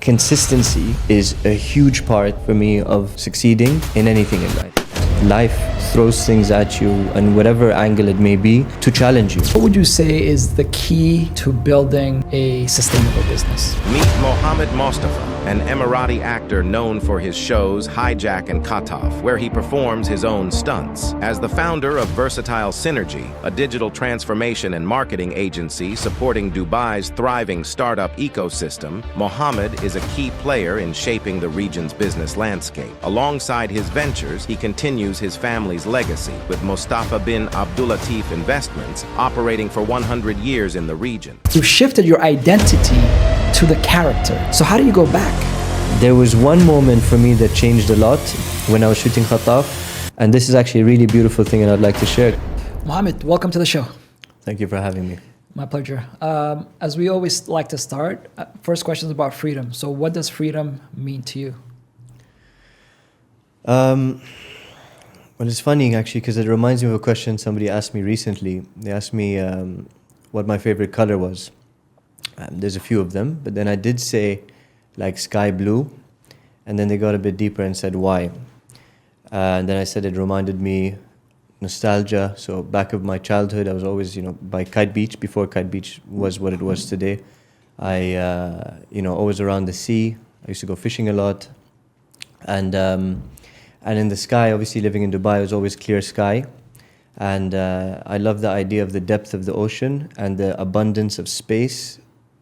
consistency is a huge part for me of succeeding in anything in life. Life throws things at you, and whatever angle it may be, to challenge you. What would you say is the key to building a sustainable business? Meet Mohamed Mostafa, an Emirati actor known for his shows Hijack and Khataf, where he performs his own stunts. As the founder of Versatile Synergy, a digital transformation and marketing agency supporting Dubai's thriving startup ecosystem, Mohammed is a key player in shaping the region's business landscape. Alongside his ventures, he continues his family's legacy, with Mostafa bin Abdulatif Investments operating for 100 years in the region. You shifted your identity to the character. So how do you go back? There was one moment for me that changed a lot when I was shooting Khataf, and this is actually a really beautiful thing and I'd like to share. Mohammed, welcome to the show. Thank you for having me. My pleasure. As we always like to start, first question is about freedom. So what does freedom mean to you? Well, it's funny actually, because it reminds me of a question somebody asked me recently. They asked me what my favorite color was. There's a few of them, but then I did say like sky blue, and then they got a bit deeper and said why. And then I said it reminded me nostalgia. So back of my childhood, I was always, by Kite Beach, before Kite Beach was what it was today. I, always around the sea. I used to go fishing a lot. And in the sky, obviously living in Dubai, it was always clear sky. And I love the idea of the depth of the ocean and the abundance of space,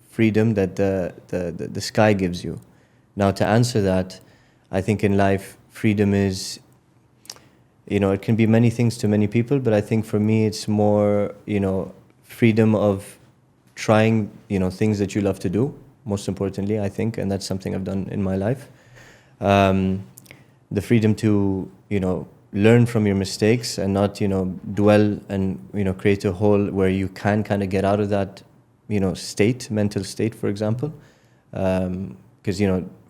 freedom that the sky gives you. Now, to answer that, I think in life, freedom is, it can be many things to many people, but I think for me, it's more, freedom of trying, things that you love to do, most importantly, I think, and that's something I've done in my life. The freedom to, learn from your mistakes and not, dwell and, create a hole where you can kind of get out of that, mental state, for example. Because,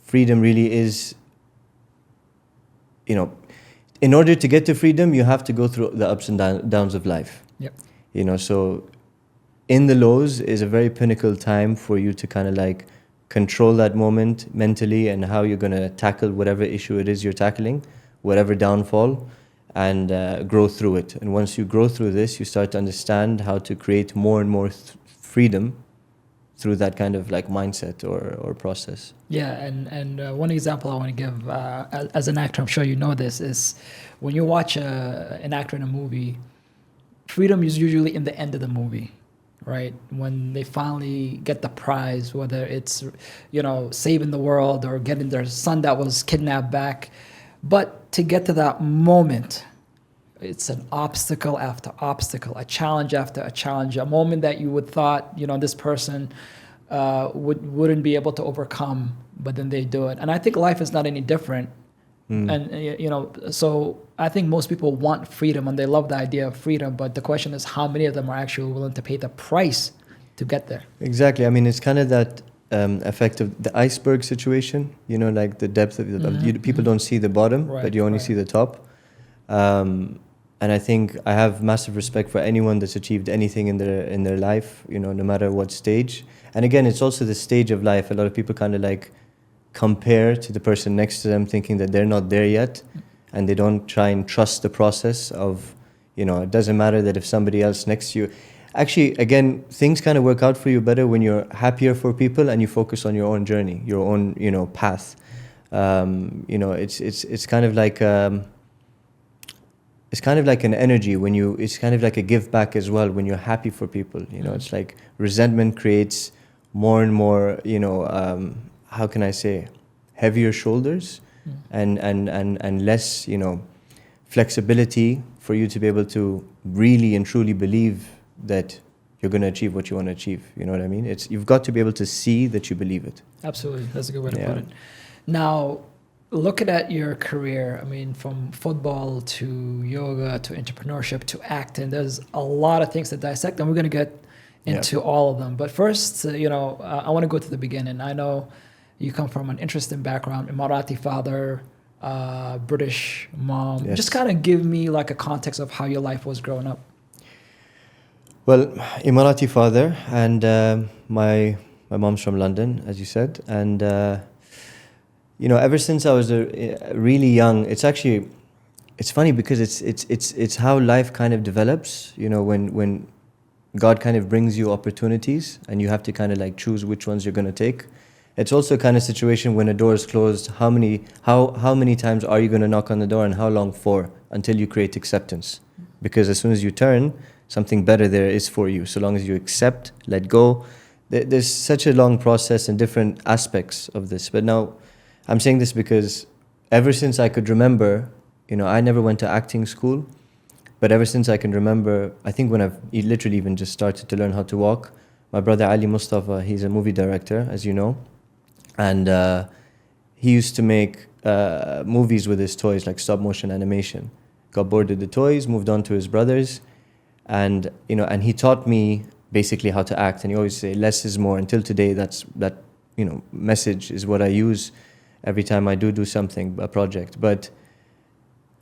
freedom really is, in order to get to freedom, you have to go through the ups and downs of life. Yep. So in the lows is a very pinnacle time for you to kind of like control that moment mentally and how you're going to tackle whatever issue it is you're tackling, whatever downfall, and grow through it. And once you grow through this, you start to understand how to create more and more freedom through that kind of like mindset or process. Yeah, and one example I want to give, as an actor, I'm sure you know this, is when you watch an actor in a movie, freedom is usually in the end of the movie. Right, when they finally get the prize, whether it's, saving the world or getting their son that was kidnapped back. But to get to that moment, it's an obstacle after obstacle, a challenge after a challenge, a moment that you would thought, this person wouldn't be able to overcome, but then they do it. And I think life is not any different. And, so I think most people want freedom and they love the idea of freedom, but the question is how many of them are actually willing to pay the price to get there? Exactly. I mean, it's kind of that effect of the iceberg situation, like the depth of people don't see the bottom, right, but you only see the top. And I think I have massive respect for anyone that's achieved anything in their life, no matter what stage. And again, it's also the stage of life. A lot of people kind of like compare to the person next to them, thinking that they're not there yet, and they don't try and trust the process of, it doesn't matter that if somebody else next to you. Actually, again, things kind of work out for you better when you're happier for people and you focus on your own journey, your own, path. It's kind of like an energy when it's kind of like a give back as well when you're happy for people. It's like resentment creates more and more, how can I say, heavier shoulders and less, flexibility for you to be able to really and truly believe that you're going to achieve what you want to achieve. You know what I mean? You've got to be able to see that you believe it. Absolutely. That's a good way to put it. Now, looking at your career, I mean, from football to yoga to entrepreneurship to acting, there's a lot of things to dissect, and we're going to get into all of them. But first, I want to go to the beginning. I know you come from an interesting background, Emirati father, British mom. Yes. Just kind of give me like a context of how your life was growing up. Well, Emirati father, and my mom's from London, as you said, and ever since I was really young, it's funny because it's how life kind of develops. When God kind of brings you opportunities and you have to kind of like choose which ones you're going to take. It's also kind of situation when a door is closed, how many times are you going to knock on the door and how long for until you create acceptance? Because as soon as you turn, something better there is for you. So long as you accept, let go. There's such a long process and different aspects of this. But now I'm saying this because ever since I could remember, I never went to acting school, but ever since I can remember, I think when I've literally even just started to learn how to walk, my brother Ali Mostafa, he's a movie director, as you know. And he used to make movies with his toys, like stop motion animation. Got bored with the toys, moved on to his brothers, and he taught me basically how to act. And he always say less is more. Until today, that message is what I use every time I do something, a project. But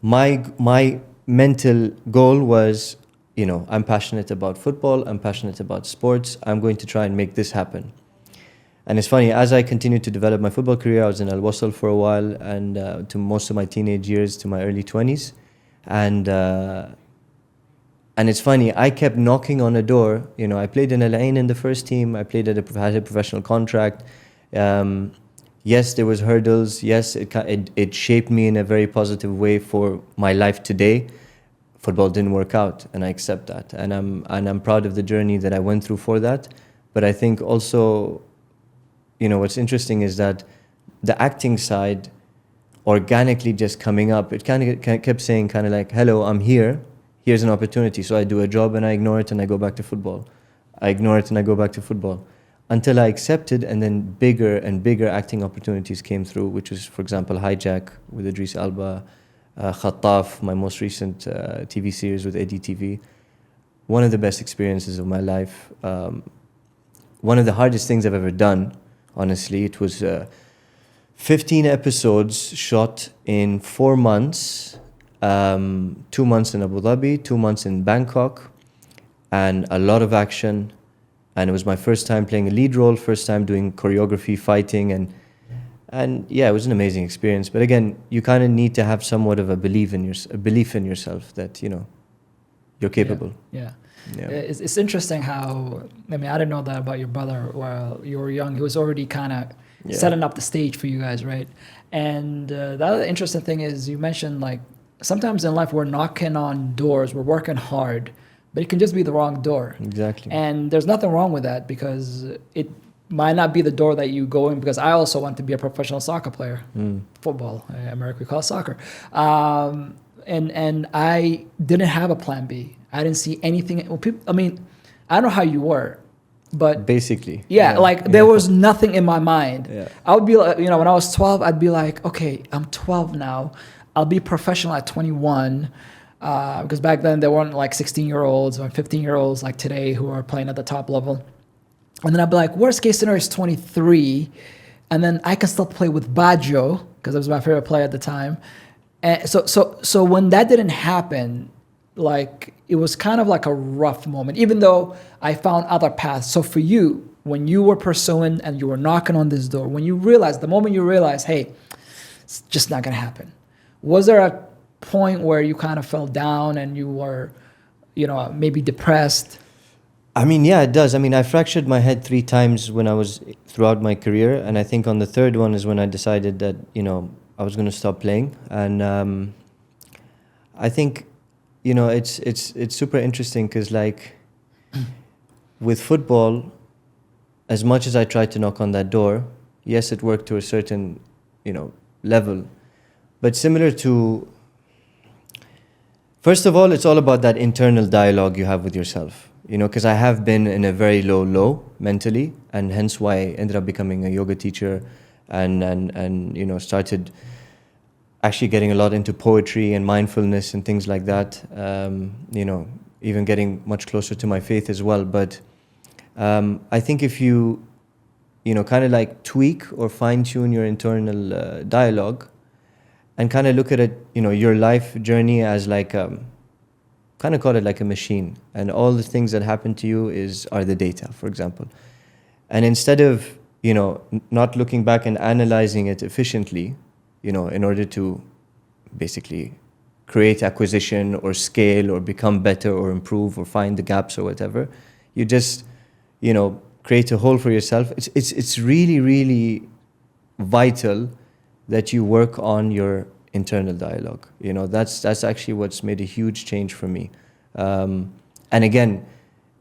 my mental goal was, I'm passionate about football, I'm passionate about sports, I'm going to try and make this happen. And it's funny, as I continued to develop my football career, I was in Al Wasl for a while, and to most of my teenage years, to my early 20s. And it's funny, I kept knocking on a door. I played in Al Ain in the first team, I had a professional contract. Yes, there was hurdles. Yes, it shaped me in a very positive way for my life today. Football didn't work out, and I accept that. And I'm proud of the journey that I went through for that. But I think also, what's interesting is that the acting side, organically just coming up, it kind of kept saying kind of like, hello, I'm here. Here's an opportunity. So I do a job and I ignore it and I go back to football. I ignore it and I go back to football. Until I accepted, and then bigger and bigger acting opportunities came through, which was, for example, Hijack with Idris Elba, Khattaf, my most recent TV series with ADTV. One of the best experiences of my life. One of the hardest things I've ever done, honestly. It was 15 episodes shot in 4 months, 2 months in Abu Dhabi, 2 months in Bangkok, and a lot of action. And it was my first time playing a lead role, first time doing choreography, fighting, and yeah, it was an amazing experience. But again, you kind of need to have somewhat of a belief in yourself that you're capable. Yeah. It's interesting how, I didn't know that about your brother. While you were young, he was already kind of setting up the stage for you guys, right? And the other interesting thing is you mentioned like sometimes in life we're knocking on doors, we're working hard, but it can just be the wrong door. Exactly. And there's nothing wrong with that because it might not be the door that you go in, because I also want to be a professional soccer player. Football, America, we call it soccer. And I didn't have a plan B. I didn't see anything. Well, I don't know how you were, but basically, there was nothing in my mind. Yeah. I would be like, when I was 12, I'd be like, okay, I'm 12 now. I'll be professional at 21. Because back then there weren't like 16-year-olds or 15-year-olds like today who are playing at the top level. And then I'd be like, worst case scenario is 23. And then I can still play with Baggio, because that was my favorite player at the time. And so when that didn't happen, like it was kind of like a rough moment, even though I found other paths. So for you, when you were pursuing and you were knocking on this door, the moment you realized, hey, it's just not going to happen. Was there a point where you kind of fell down and you were, maybe depressed? Yeah, it does. I fractured my head 3 times throughout my career. And I think on the third one is when I decided that, I was going to stop playing. And I think, it's super interesting because like with football, as much as I tried to knock on that door, yes, it worked to a certain, level. But similar to, first of all, it's all about that internal dialogue you have with yourself, because I have been in a very low mentally, and hence why I ended up becoming a yoga teacher and started actually getting a lot into poetry and mindfulness and things like that, even getting much closer to my faith as well. But I think if you, kind of like tweak or fine-tune your internal dialogue, and kind of look at it, your life journey as like, kind of call it like a machine. And all the things that happen to you are the data, for example. And instead of, not looking back and analyzing it efficiently, in order to basically create acquisition or scale or become better or improve or find the gaps or whatever. You just, create a hole for yourself. It's really, really vital that you work on your internal dialogue. That's actually what's made a huge change for me. And again,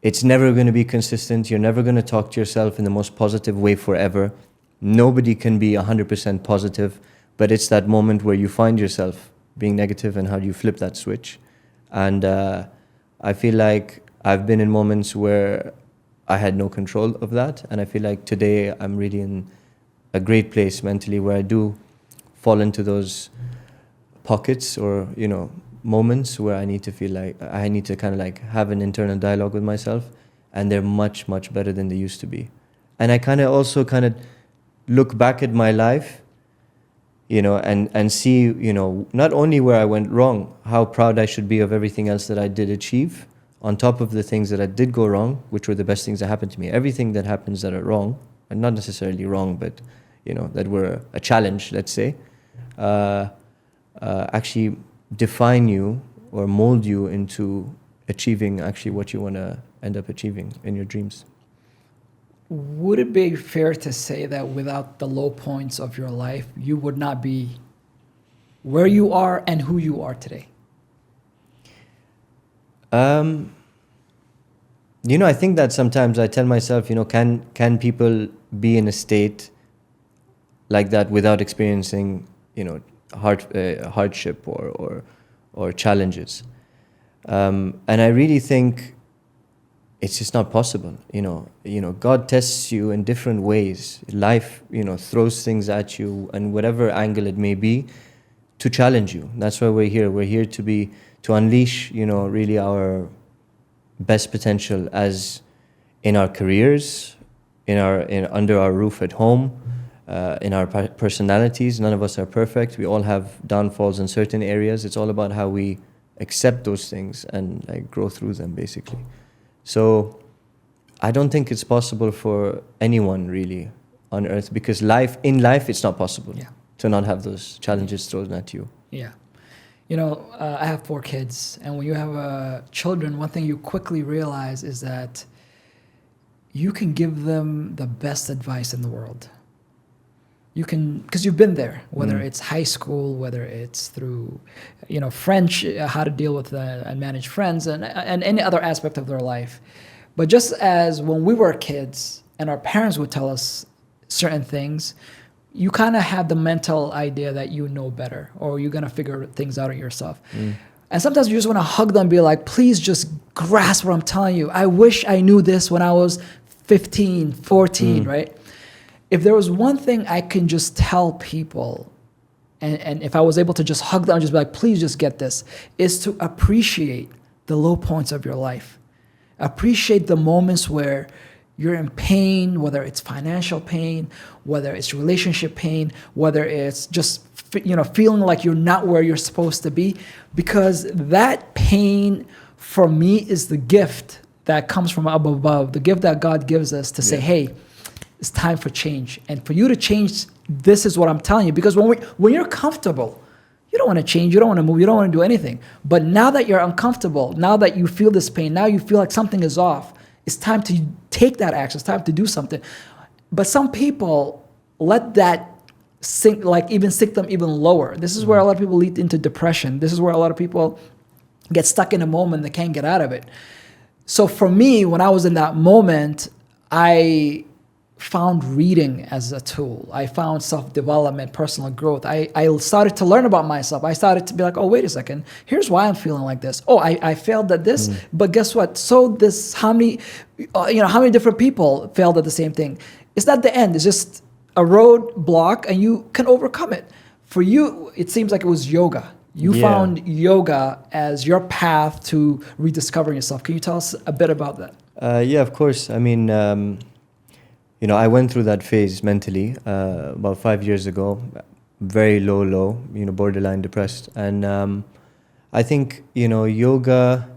it's never going to be consistent. You're never going to talk to yourself in the most positive way forever. Nobody can be 100% positive, but it's that moment where you find yourself being negative and how do you flip that switch. And I feel like I've been in moments where I had no control of that, and I feel like today I'm really in a great place mentally where I do fall into those pockets or, moments where I need to feel like I need to kind of like have an internal dialogue with myself, and they're much, much better than they used to be. And I kind of also look back at my life, and see, not only where I went wrong, how proud I should be of everything else that I did achieve, on top of the things that I did go wrong, which were the best things that happened to me. Everything that happens that are wrong, and not necessarily wrong, but, that were a challenge, let's say, actually define you or mold you into achieving actually what you want to end up achieving in your dreams. Would it be fair to say that without the low points of your life, you would not be where you are and who you are today? I think that sometimes I tell myself, can people be in a state like that without experiencing, hardship or challenges? And I really think it's just not possible. God tests you in different ways. Life, throws things at you, and whatever angle it may be, to challenge you. That's why we're here. We're here to unleash, really our best potential as in our careers, under our roof at home, in our personalities. None of us are perfect. We all have downfalls in certain areas. It's all about how we accept those things and grow through them, basically. So I don't think it's possible for anyone really on earth, because in life it's not possible to not have those challenges thrown at you. Yeah. I have 4 kids, and when you have children, one thing you quickly realize is that you can give them the best advice in the world. You can, because you've been there, whether it's high school, whether it's through, French, how to deal with and manage friends, and any other aspect of their life. But just as when we were kids and our parents would tell us certain things, you kind of have the mental idea that you know better, or you're going to figure things out yourself. And sometimes you just want to hug them and be like, please just grasp what I'm telling you. I wish I knew this when I was 15, 14, right? If there was one thing I can just tell people, and if I was able to just hug them and just be like, please just get this, is to appreciate the low points of your life. Appreciate the moments where you're in pain, whether it's financial pain, whether it's relationship pain, whether it's just feeling like you're not where you're supposed to be, because that pain for me is the gift that comes from up above, the gift that God gives us to say, hey, it's time for change. And for you to change, this is what I'm telling you. Because when you're comfortable, you don't want to change, you don't want to move, you don't want to do anything. But now that you're uncomfortable, now that you feel this pain, now you feel like something is off, it's time to take that action, it's time to do something. But some people let that sink them even lower. This is where a lot of people lead into depression. This is where a lot of people get stuck in a moment they can't get out of it. So for me, when I was in that moment, I found reading as a tool. I found self-development, personal growth. I started to learn about myself. I started to be like, oh, wait a second. Here's why I'm feeling like this. Oh, I failed at this, but guess what? So this, how many different people failed at the same thing? It's not the end. It's just a roadblock, and you can overcome it. For you, it seems like it was yoga. You found yoga as your path to rediscovering yourself. Can you tell us a bit about that? Yeah, of course. I mean, I went through that phase mentally about 5 years ago, very low, borderline depressed. And I think, yoga,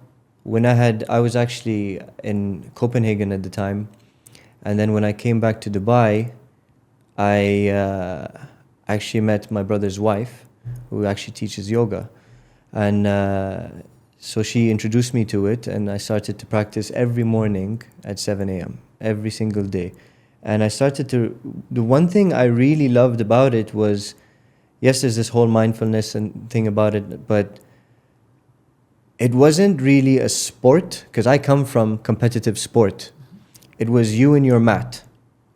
I was actually in Copenhagen at the time. And then when I came back to Dubai, I actually met my brother's wife, who actually teaches yoga. And so she introduced me to it, and I started to practice every morning at 7 a.m., every single day. And I started to, the one thing I really loved about it was, yes, there's this whole mindfulness and thing about it, but it wasn't really a sport, because I come from competitive sport. It was you and your mat.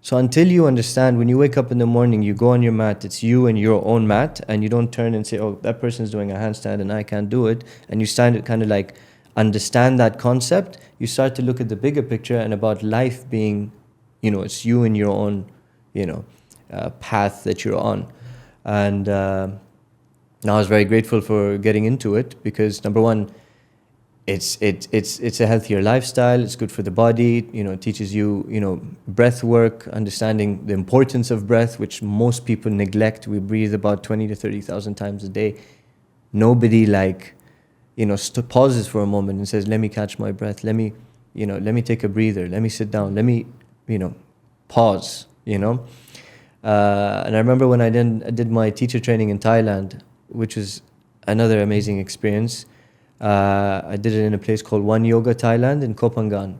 So until you understand, when you wake up in the morning, you go on your mat, it's you and your own mat, and you don't turn and say, oh, that person's doing a handstand and I can't do it. And you start to kind of like understand that concept. You start to look at the bigger picture and about life being, it's you and your own, path that you're on. And I was very grateful for getting into it because, number one, it's a healthier lifestyle. It's good for the body. It teaches you, breath work, understanding the importance of breath, which most people neglect. We breathe about 20 to 30,000 times a day. Nobody pauses for a moment and says, let me catch my breath. Let me take a breather. Let me sit down. Let me, pause, And I remember when I did my teacher training in Thailand, which was another amazing experience. I did it in a place called One Yoga Thailand in Koh Phangan.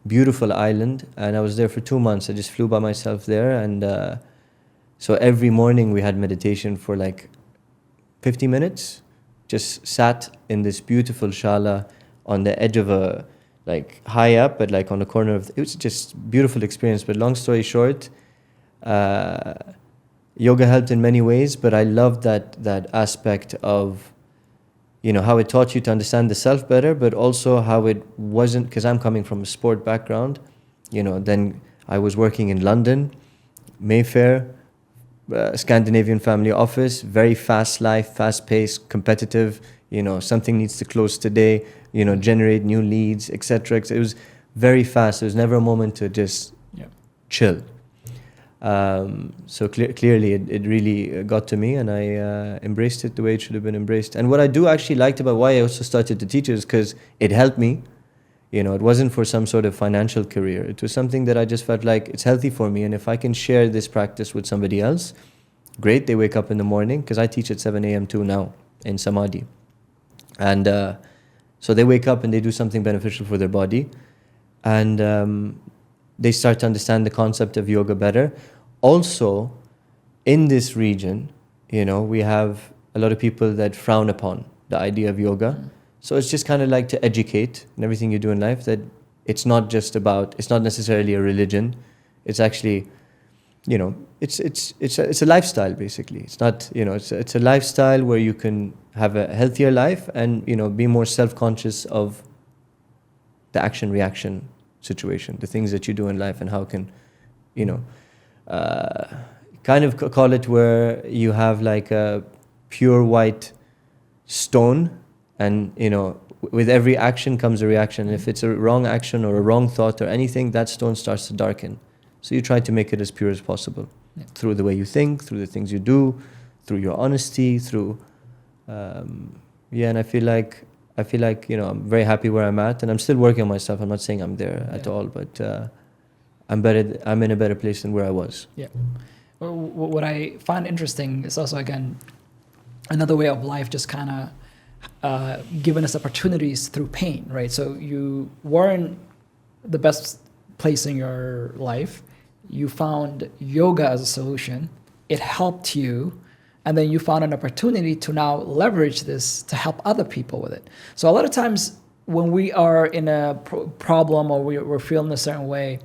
Beautiful island, and I was there for 2 months. I just flew by myself there, and so every morning we had meditation for like 50 minutes. Just sat in this beautiful shala on the edge of a, like high up, but like on the corner of, it was just beautiful experience. But long story short, yoga helped in many ways, but I loved that aspect of, how it taught you to understand the self better, but also how it wasn't, because I'm coming from a sport background, then I was working in London, Mayfair, Scandinavian family office, very fast life, fast paced, competitive, something needs to close today, generate new leads, etc. It was very fast. There was never a moment to just chill. So clearly it really got to me, and I embraced it the way it should have been embraced. And what I do actually liked about why I also started to teach is because it helped me. It wasn't for some sort of financial career. It was something that I just felt like it's healthy for me, and if I can share this practice with somebody else, great. They wake up in the morning, because I teach at 7 a.m. too now in Samadhi. And so they wake up and they do something beneficial for their body, and they start to understand the concept of yoga better. Also, in this region, we have a lot of people that frown upon the idea of yoga. So it's just kind of like to educate in everything you do in life that it's not necessarily a religion. It's actually, it's a lifestyle basically. It's not, it's a lifestyle where you can have a healthier life and, be more self-conscious of the action-reaction situation, the things that you do in life, and how can, kind of call it where you have like a pure white stone, and with every action comes a reaction. And if it's a wrong action or a wrong thought or anything, that stone starts to darken. So you try to make it as pure as possible through the way you think, through the things you do, through your honesty, through and I feel like I'm very happy where I'm at, and I'm still working on myself. I'm not saying I'm there at all, but I'm in a better place than where I was. Yeah. Well, what I find interesting is also, again, another way of life, just kind of giving us opportunities through pain, right? So you weren't the best place in your life. You found yoga as a solution. It helped you. And then you found an opportunity to now leverage this to help other people with it. So a lot of times when we are in a problem or we're feeling a certain way,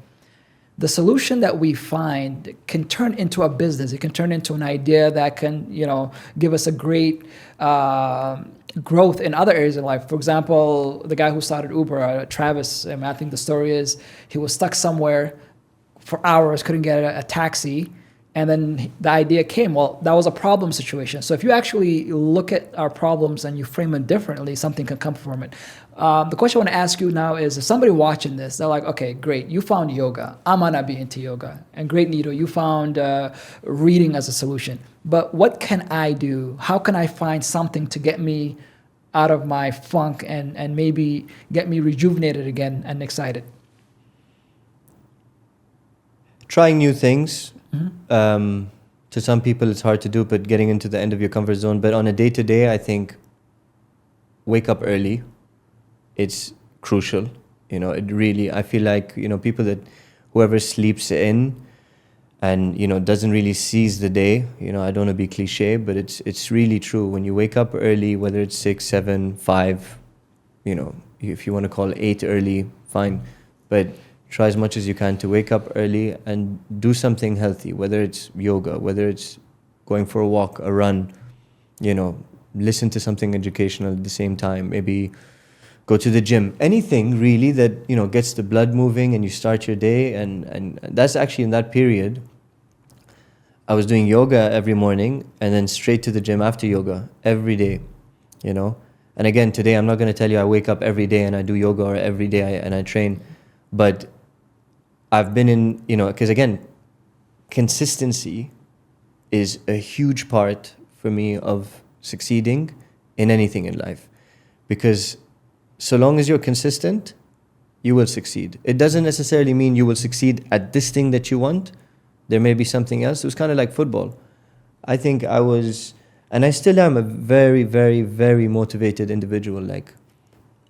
the solution that we find can turn into a business. It can turn into an idea that can, give us a great growth in other areas of life. For example, the guy who started Uber, Travis, I think the story is he was stuck somewhere for hours, couldn't get a taxi. And then the idea came, well, that was a problem situation. So if you actually look at our problems and you frame it differently, something can come from it. The question I want to ask you now is, if somebody watching this, they're like, okay, great, you found yoga. I might not be into yoga. And great, Nito, you found reading as a solution. But what can I do? How can I find something to get me out of my funk and maybe get me rejuvenated again and excited? trying new things. Mm-hmm. To some people it's hard to do, but getting into the end of your comfort zone. But on a day-to-day, I think wake up early. It's crucial. You know, it really, I feel like, you know, whoever sleeps in and, you know, doesn't really seize the day, you know, I don't want to be cliche, but it's really true. When you wake up early, whether it's 6, 7, 5, you know, if you want to call 8 early, fine. But try as much as you can to wake up early and do something healthy, whether it's yoga, whether it's going for a walk, a run, you know, listen to something educational at the same time, maybe go to the gym, anything really that, you know, gets the blood moving and you start your day. And that's actually in that period, I was doing yoga every morning and then straight to the gym after yoga every day, you know. And again, today I'm not going to tell you I wake up every day and I do yoga or every day and I train, but I've been in, you know, because again, consistency is a huge part for me of succeeding in anything in life. Because so long as you're consistent, you will succeed. It doesn't necessarily mean you will succeed at this thing that you want. There may be something else. It was kind of like football. I think I was, and I still am, a very, very, very motivated individual. Like,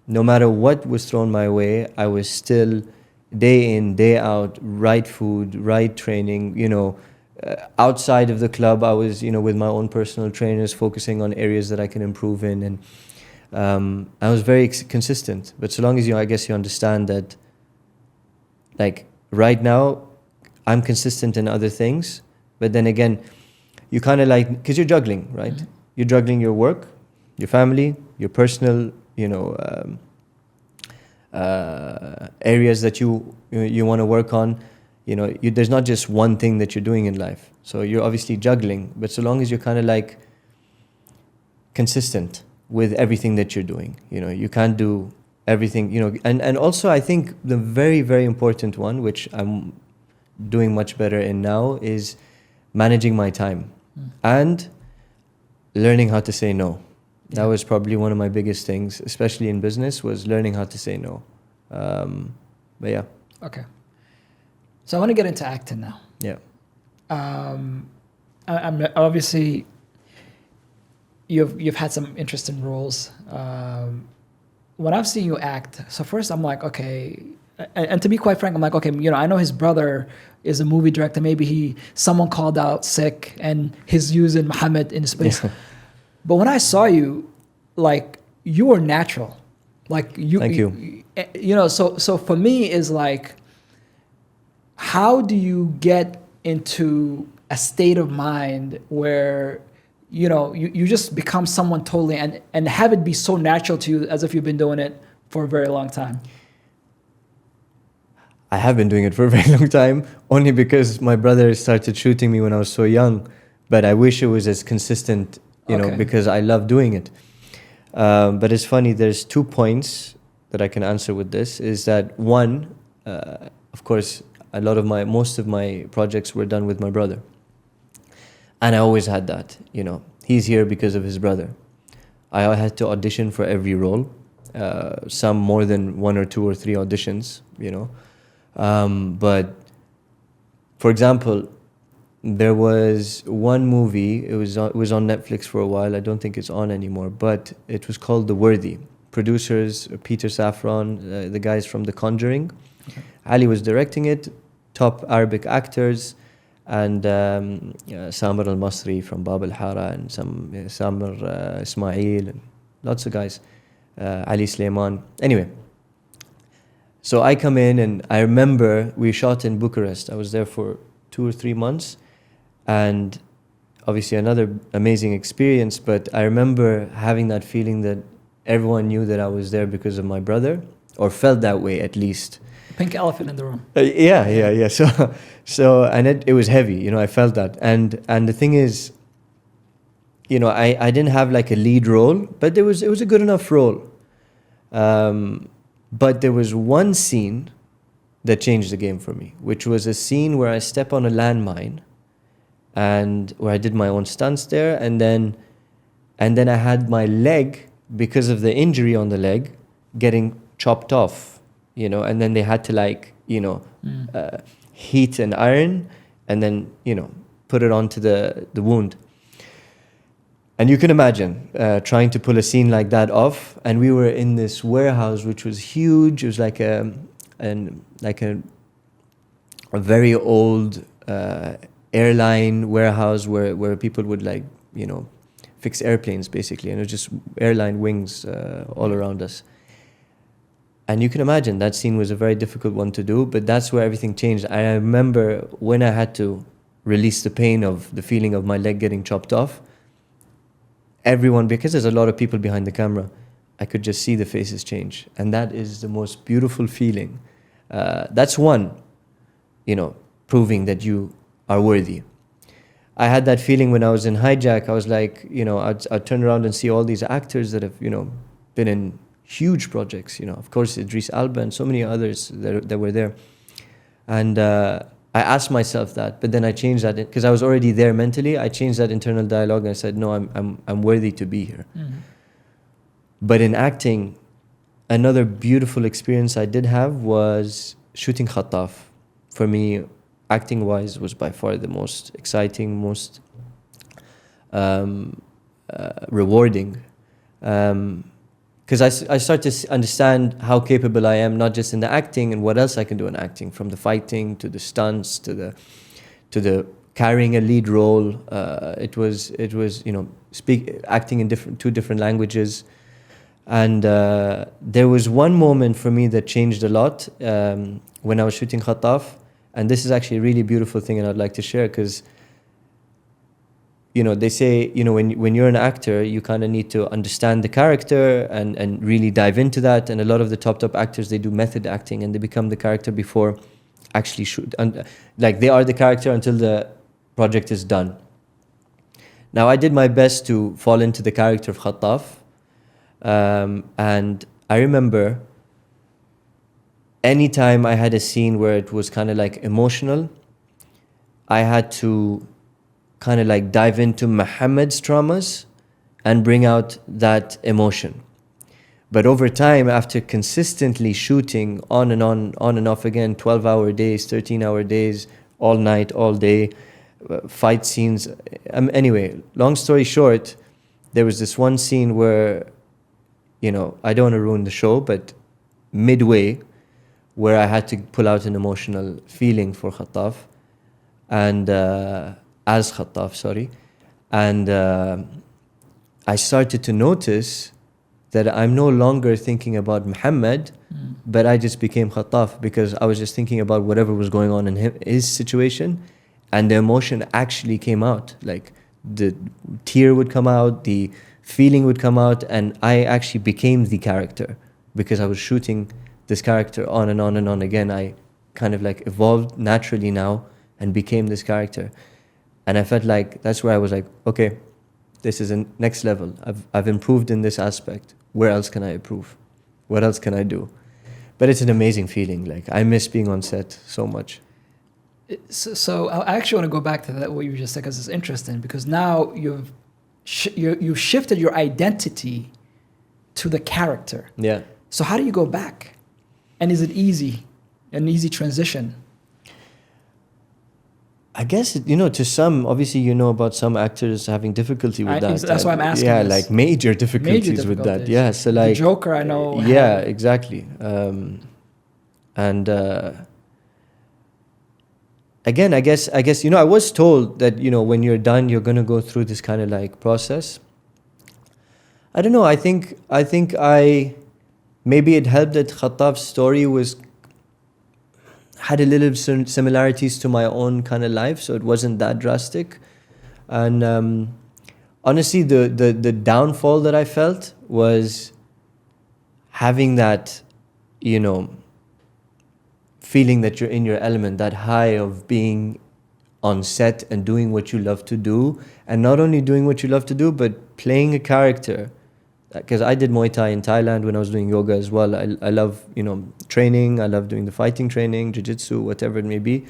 no matter what was thrown my way, I was still day in, day out, right food, right training, you know. Outside of the club, I was, you know, with my own personal trainers, focusing on areas that I can improve in. And I was very consistent. But so long as I guess you understand that, like, right now, I'm consistent in other things. But then again, you kind of like, because you're juggling, right? Mm-hmm. You're juggling your work, your family, your personal, you know, areas that you want to work on. You know, there's not just one thing that you're doing in life. So you're obviously juggling, but so long as you're kind of like consistent with everything that you're doing, you know, you can't do everything, you know. And also I think the very, very important one, which I'm doing much better in now, is managing my time and learning how to say no. That was probably one of my biggest things, especially in business, was learning how to say no. But yeah. Okay. So I want to get into acting now. Yeah. I'm obviously you've had some interesting roles. When I've seen you act, so first I'm like, okay, and to be quite frank, I'm like, okay, you know, I know his brother is a movie director. Maybe someone called out sick and he's using Mohammed in his place. But when I saw you, like, you were natural. Like you. Thank you. You know, so for me is like, how do you get into a state of mind where, you know, you just become someone totally and have it be so natural to you as if you've been doing it for a very long time? I have been doing it for a very long time, only because my brother started shooting me when I was so young. But I wish it was as consistent, you know, because I love doing it. But it's funny, there's 2 points that I can answer with this. Is that one, of course, most of my projects were done with my brother. And I always had that, you know, he's here because of his brother. I had to audition for every role, some more than 1 or 2 or 3 auditions, you know. But for example, there was one movie, it was on Netflix for a while, I don't think it's on anymore, but it was called The Worthy. Producers, Peter Safran, the guys from The Conjuring. Okay. Ali was directing it, top Arabic actors, and Samir al-Masri from Bab al-Hara, and some Samir Ismail, and lots of guys, Ali Sleiman. Anyway, so I come in, and I remember we shot in Bucharest. I was there for 2 or 3 months, and obviously another amazing experience, but I remember having that feeling that everyone knew that I was there because of my brother, or felt that way at least. Pink elephant in the room. Yeah. So and it was heavy, you know, I felt that. And the thing is, you know, I didn't have like a lead role, but it was a good enough role. But there was one scene that changed the game for me, which was a scene where I step on a landmine, and where I did my own stunts there, and then I had my leg, because of the injury on the leg, getting chopped off, you know, and then they had to, like, you know, heat and iron, and then, put it onto the wound. And you can imagine trying to pull a scene like that off. And we were in this warehouse, which was huge. It was like a very old airline warehouse where people would fix airplanes basically, and it was just airline wings all around us. And you can imagine that scene was a very difficult one to do, but that's where everything changed. I remember when I had to release the pain of the feeling of my leg getting chopped off, everyone, because there's a lot of people behind the camera, I could just see the faces change. And that is the most beautiful feeling. That's one, proving that you are worthy. I had that feeling when I was in Hijack. I was like, I'd turn around and see all these actors that have, been in huge projects, of course, Idris Elba and so many others that were there. And I asked myself that, but then I changed that because I was already there mentally. I changed that internal dialogue and I said, no, I'm worthy to be here. Mm-hmm. But in acting, another beautiful experience I did have was shooting Khattaf. For me, acting-wise, was by far the most exciting, most rewarding. Because I start to understand how capable I am, not just in the acting and what else I can do in acting, from the fighting to the stunts to the carrying a lead role. It was acting in two different languages, and there was one moment for me that changed a lot when I was shooting Khattaf, and this is actually a really beautiful thing, and I'd like to share because. They say, when you're an actor, you kind of need to understand the character and really dive into that. And a lot of the top actors, they do method acting and they become the character before actually shoot. Like they are the character until the project is done. Now, I did my best to fall into the character of Khattaf. And I remember anytime I had a scene where it was kind of like emotional, I had to kind of like dive into Mohammed's traumas and bring out that emotion. But over time, after consistently shooting on and off again, 12-hour days, 13-hour days, all night, all day, fight scenes. Anyway, long story short, there was this one scene where, I don't want to ruin the show, but midway, where I had to pull out an emotional feeling for Khattaf. And as Khattaf, sorry. And I started to notice that I'm no longer thinking about Mohammed, but I just became Khattaf because I was just thinking about whatever was going on in his situation, and the emotion actually came out. Like the tear would come out, the feeling would come out, and I actually became the character because I was shooting this character on and on again. I kind of like evolved naturally now and became this character. And I felt like that's where I was like, okay, this is a next level. I've improved in this aspect. Where else can I improve? What else can I do? But it's an amazing feeling. Like I miss being on set so much. So I actually want to go back to that what you just said because it's interesting because now you've shifted your identity to the character. Yeah. So how do you go back? And is it an easy transition? I guess, to some, obviously, about some actors having difficulty with that. That's why I'm asking. Yeah, like major difficulties with that. Yeah, so like. The Joker, I know. Yeah, exactly. Again, I guess, I was told that, when you're done, you're going to go through this kind of like process. I don't know. I think maybe it helped that Khattaf's story had a little similarities to my own kind of life, so it wasn't that drastic. And honestly, the downfall that I felt was having that, feeling that you're in your element, that high of being on set and doing what you love to do, and not only doing what you love to do, but playing a character. Because I did Muay Thai in Thailand when I was doing yoga as well. I love, training. I love doing the fighting training, jiu-jitsu, whatever it may be.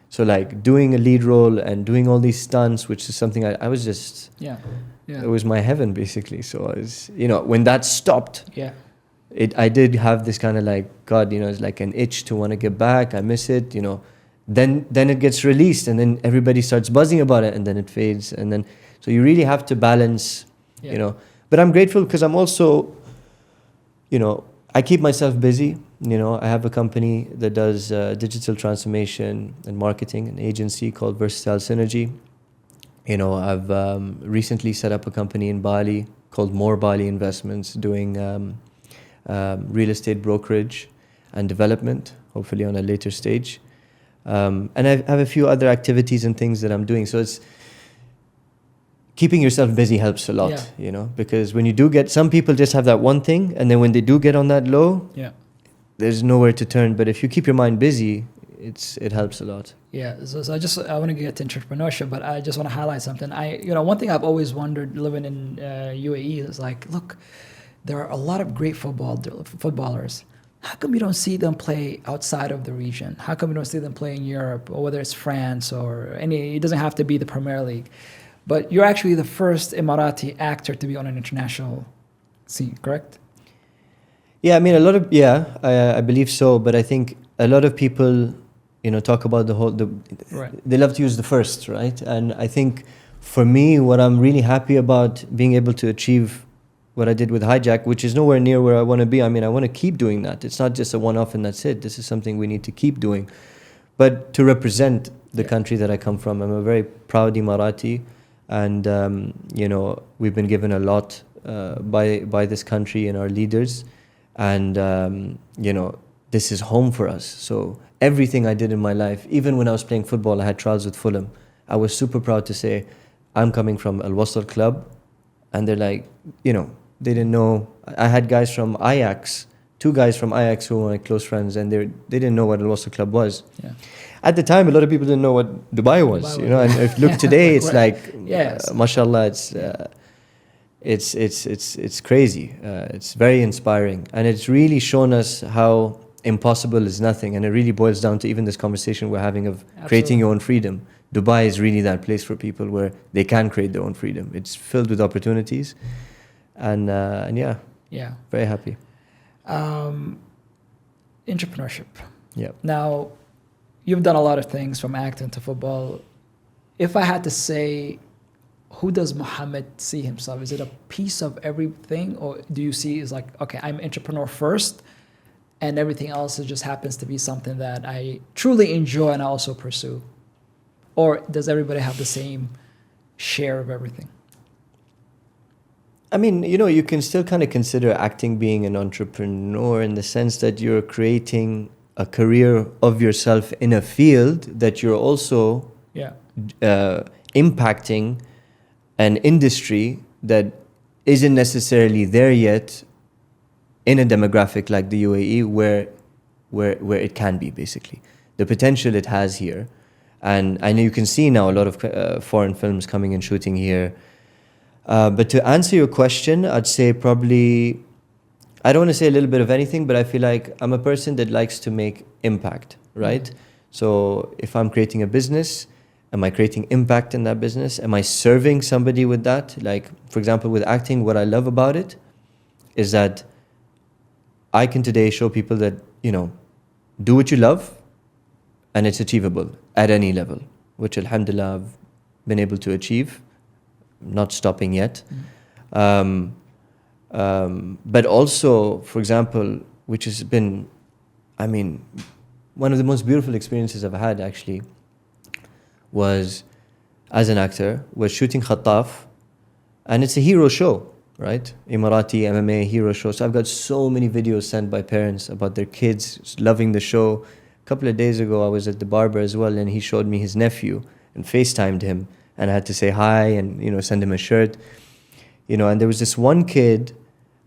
So like doing a lead role and doing all these stunts, which is something I was just... Yeah. It was my heaven, basically. So I was, when that stopped, yeah, I did have this kind of like, God, it's like an itch to want to get back. I miss it, then it gets released, and then everybody starts buzzing about it, and then it fades, and then so you really have to balance, you know. But I'm grateful because I'm also, you know, I keep myself busy. You know, I have a company that does digital transformation and marketing, an agency called Versatile Synergy. You know, I've recently set up a company in Bali called More Bali Investments, doing real estate brokerage and development, hopefully on a later stage. And I have a few other activities and things that I'm doing. So it's keeping yourself busy helps a lot, you know, because when you do get, some people just have that one thing, and then when they do get on that low, there's nowhere to turn. But if you keep your mind busy, it helps a lot. Yeah. So I want to get to entrepreneurship, but I just want to highlight something. One thing I've always wondered living in UAE is like, look, there are a lot of great footballers. How come you don't see them play outside of the region? How come you don't see them play in Europe, or whether it's France or it doesn't have to be the Premier League. But you're actually the first Emirati actor to be on an international scene, correct? Yeah, I mean, I believe so. But I think a lot of people, you know, talk about they love to use the first, right? And I think for me, what I'm really happy about being able to achieve what I did with Hijack, which is nowhere near where I want to be. I mean, I want to keep doing that. It's not just a one-off and that's it. This is something we need to keep doing. But to represent the country that I come from, I'm a very proud Emirati. And, you know, we've been given a lot by this country and our leaders. And, you know, this is home for us. So everything I did in my life, even when I was playing football, I had trials with Fulham. I was super proud to say, I'm coming from Al Wasl Club. And they're like, you know, they didn't know. I had guys from Ajax, 2 guys from Ajax who were my close friends, and they didn't know what Al Wasl Club was. Yeah. At the time, a lot of people didn't know what Dubai was, you know. And if you look today, it's like, mashallah, it's crazy. It's very inspiring, and it's really shown us how impossible is nothing. And it really boils down to even this conversation we're having of creating your own freedom. Dubai is really that place for people where they can create their own freedom. It's filled with opportunities, and very happy. Entrepreneurship. Yeah. Now, you've done a lot of things from acting to football. If I had to say, who does Mohammed see himself? Is it a piece of everything, or do you see is like, okay, I'm an entrepreneur first, and everything else just happens to be something that I truly enjoy and I also pursue? Or does everybody have the same share of everything? I mean, you know, you can still kind of consider acting being an entrepreneur in the sense that you're creating a career of yourself in a field that you're also impacting an industry that isn't necessarily there yet in a demographic like the UAE where it can be, basically. The potential it has here. And I know you can see now a lot of foreign films coming and shooting here. But to answer your question, I'd say probably, I don't want to say a little bit of anything, but I feel like I'm a person that likes to make impact, right? So if I'm creating a business, am I creating impact in that business? Am I serving somebody with that? Like, for example, with acting, what I love about it is that I can today show people that, you know, do what you love, and it's achievable at any level, which alhamdulillah I've been able to achieve, not stopping yet. But also, for example, which has been, I mean, one of the most beautiful experiences I've had actually was, as an actor, was shooting Khattaf, and it's a hero show, right? Emirati MMA hero show. So I've got so many videos sent by parents about their kids loving the show. A couple of days ago, I was at the barber as well, and he showed me his nephew and FaceTimed him, and I had to say hi and, you know, send him a shirt, you know. And there was this one kid,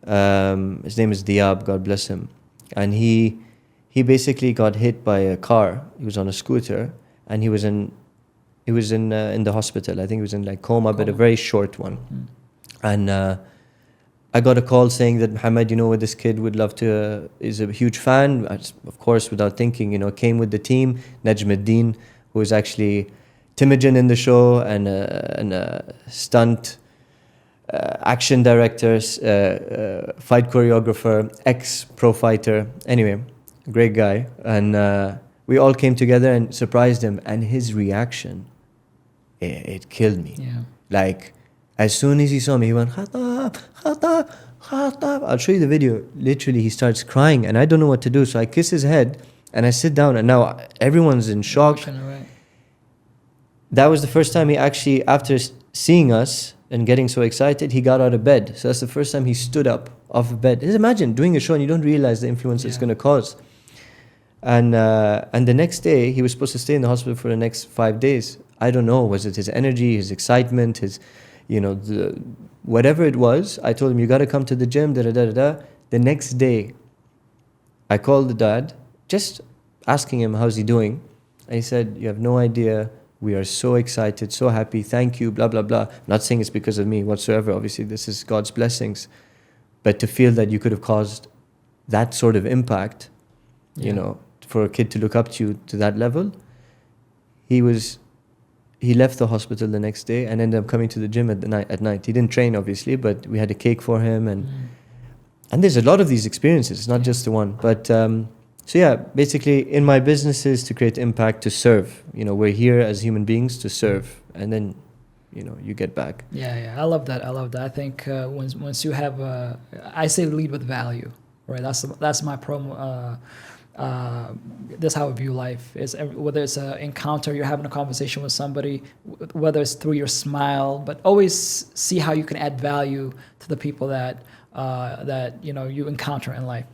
his name is Diab, God bless him, and he basically got hit by a car. He was on a scooter, and he was in the hospital. I think he was in like coma, but a very short one. And I got a call saying that Mohammed, you know what, this kid would love to, is a huge fan. Of course, without thinking, you know, came with the team. Najmuddin, who is actually Timogen in the show, and a stunt action director, fight choreographer, ex-pro fighter. Anyway, great guy. And we all came together and surprised him, and his reaction, it killed me. Yeah. Like, as soon as he saw me, he went, Khatab, Khatab, Khatab. I'll show you the video. Literally, he starts crying, and I don't know what to do. So I kiss his head, and I sit down, and now everyone's in shock. That was the first time he actually, after seeing us and getting so excited, he got out of bed. So that's the first time he stood up off of bed. Just imagine doing a show and you don't realize the influence it's going to cause. And the next day, he was supposed to stay in the hospital for the next 5 days. I don't know, was it his energy, his excitement, his, whatever it was. I told him, you got to come to the gym, da-da-da-da-da. The next day, I called the dad, just asking him, how's he doing? And he said, you have no idea. We are so excited, so happy. Thank you, blah, blah, blah. I'm not saying it's because of me whatsoever. Obviously, this is God's blessings. But to feel that you could have caused that sort of impact, for a kid to look up to you to that level, he left the hospital the next day and ended up coming to the gym at night. He didn't train, obviously, but we had a cake for him. And there's a lot of these experiences. It's not just the one. But so yeah, basically in my business is to create impact, to serve. We're here as human beings to serve, and then you get back. Yeah, I love that. I think once you have, I say lead with value, right? That's my promo. That's how I view life. Is whether it's an encounter, you're having a conversation with somebody, whether it's through your smile, but always see how you can add value to the people that you encounter in life.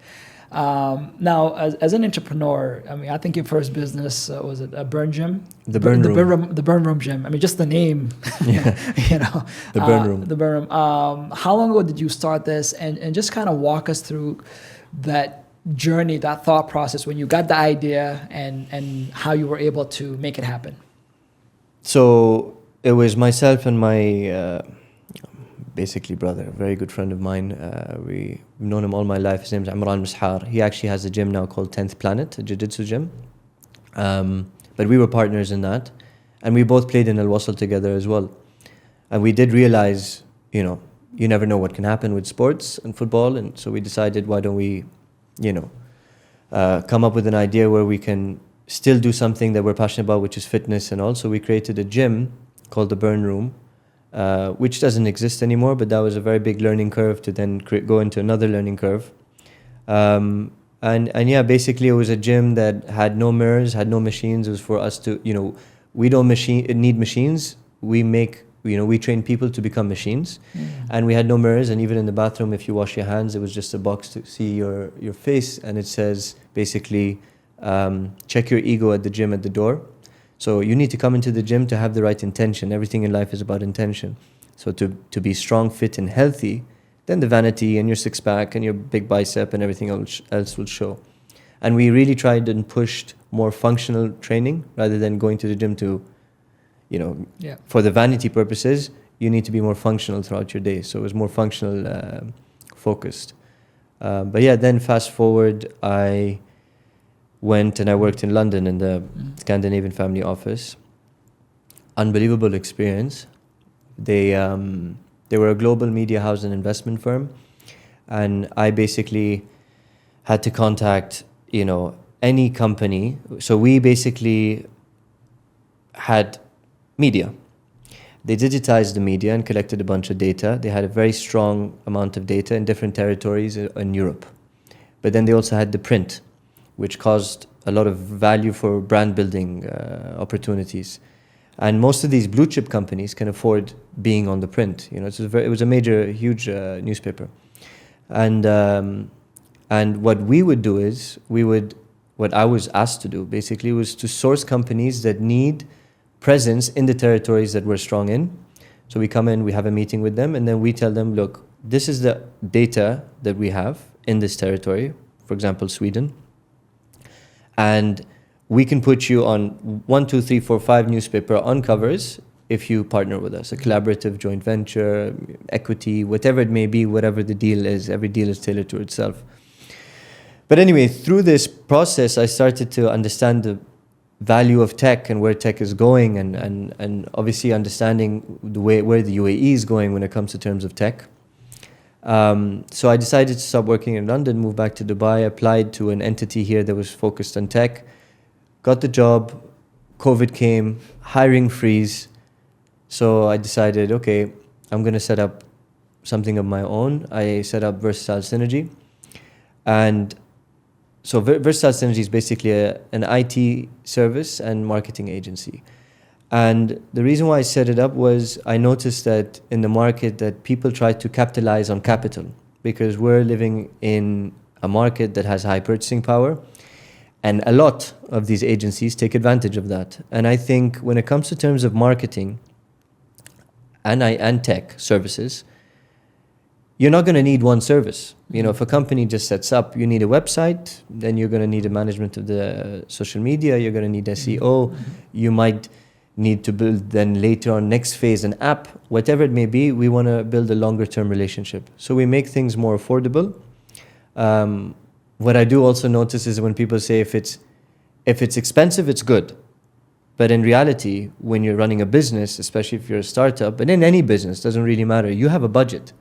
Now, as an entrepreneur, I think your first business was it a burn gym? The burn room. The burn room gym. Just the name. Yeah. The burn room. The burn room. How long ago did you start this? And just kind of walk us through that journey, that thought process when you got the idea and how you were able to make it happen. So it was myself and my basically brother, a very good friend of mine. We've known him all my life. His name is Mostafa. He actually has a gym now called 10th Planet, a jiu-jitsu gym. But we were partners in that. And we both played in Al Wasl together as well. And we did realize, you never know what can happen with sports and football. And so we decided, why don't we, come up with an idea where we can still do something that we're passionate about, which is fitness and all. So we created a gym called the Burn Room, which doesn't exist anymore, but that was a very big learning curve to then go into another learning curve. And yeah, basically it was a gym that had no mirrors, had no machines. It was for us to, we don't need machines. We train people to become machines. And we had no mirrors, and even in the bathroom, if you wash your hands, it was just a box to see your face, and it says basically, check your ego at the gym at the door. So you need to come into the gym to have the right intention. Everything in life is about intention. So to be strong, fit, and healthy, then the vanity and your six-pack and your big bicep and everything else will show. And we really tried and pushed more functional training rather than going to the gym to, for the vanity purposes. You need to be more functional throughout your day. So it was more functional focused. But yeah, then fast forward, I went and I worked in London in the Scandinavian family office. Unbelievable experience. They were a global media house and investment firm, and I basically had to contact any company. So we basically had media. They digitized the media and collected a bunch of data. They had a very strong amount of data in different territories in Europe. But then they also had the print, which caused a lot of value for brand building opportunities. And most of these blue chip companies can afford being on the print. It was a major, huge newspaper. And what we would do is, what I was asked to do basically was to source companies that need presence in the territories that we're strong in. So we come in, we have a meeting with them, and then we tell them, look, this is the data that we have in this territory, for example, Sweden. And we can put you on 1, 2, 3, 4, 5 newspaper on covers if you partner with us, a collaborative joint venture, equity, whatever it may be, whatever the deal is. Every deal is tailored to itself. But anyway, through this process, I started to understand the value of tech and where tech is going, and obviously understanding the way where the UAE is going when it comes to terms of tech. So I decided to stop working in London, move back to Dubai, applied to an entity here that was focused on tech, got the job, COVID came, hiring freeze. So I decided, okay, I'm going to set up something of my own. I set up Versatile Synergy. And so Versatile Synergy is basically an IT service and marketing agency. And the reason why I set it up was I noticed that in the market that people try to capitalize on capital, because we're living in a market that has high purchasing power, and a lot of these agencies take advantage of that. And I think when it comes to terms of marketing and tech services, you're not going to need one service. You know, if a company just sets up, you need a website, then you're going to need a management of the social media, you're going to need SEO, you might need to build then later on next phase an app, whatever it may be. We want to build a longer term relationship. So we make things more affordable. What I do also notice is when people say if it's expensive, it's good. But in reality, when you're running a business, especially if you're a startup, and in any business, doesn't really matter, you have a budget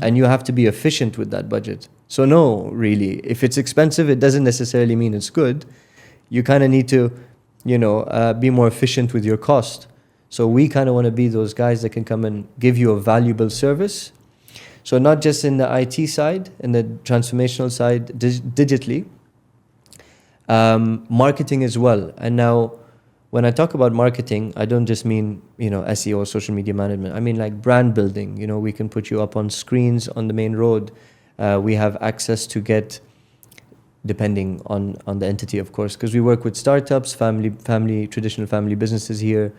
and you have to be efficient with that budget. So no, really, if it's expensive, it doesn't necessarily mean it's good. You kind of need to, be more efficient with your cost. So we kind of want to be those guys that can come and give you a valuable service. So not just in the IT side and the transformational side, digitally, marketing as well. And now, when I talk about marketing, I don't just mean, SEO, social media management. I mean like brand building. We can put you up on screens on the main road. We have access to get, depending on the entity, of course, because we work with startups, traditional family businesses here,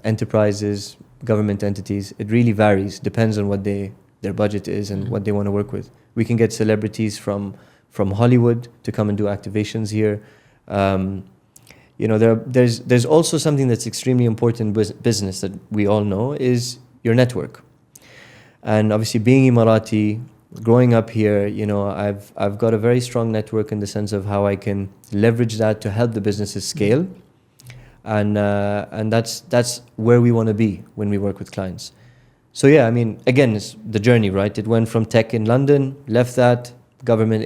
enterprises, government entities. It really varies, depends on what their budget is and what they want to work with. We can get celebrities from Hollywood to come and do activations here. There's also something that's extremely important in business that we all know is your network. And obviously being Emirati, growing up here, I've got a very strong network in the sense of how I can leverage that to help the businesses scale. And that's where we want to be when we work with clients. So yeah, I mean, again, it's the journey, right? It went from tech in London, left that, government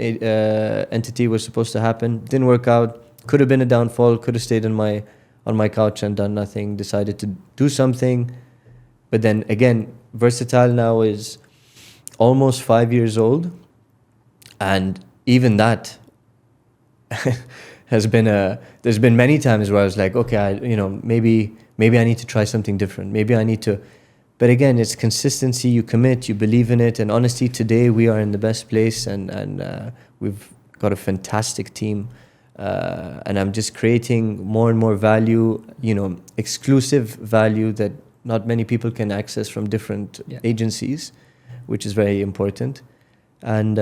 entity was supposed to happen, didn't work out, could have been a downfall, could have stayed on my couch and done nothing, decided to do something. But then again, Versatile now is almost 5 years old. And even that there's been many times where I was like, okay, maybe I need to try something different. Maybe I need to. But again, it's consistency, you commit, you believe in it. And honestly, today we are in the best place and we've got a fantastic team. And I'm just creating more and more value, exclusive value that not many people can access from different agencies, which is very important. And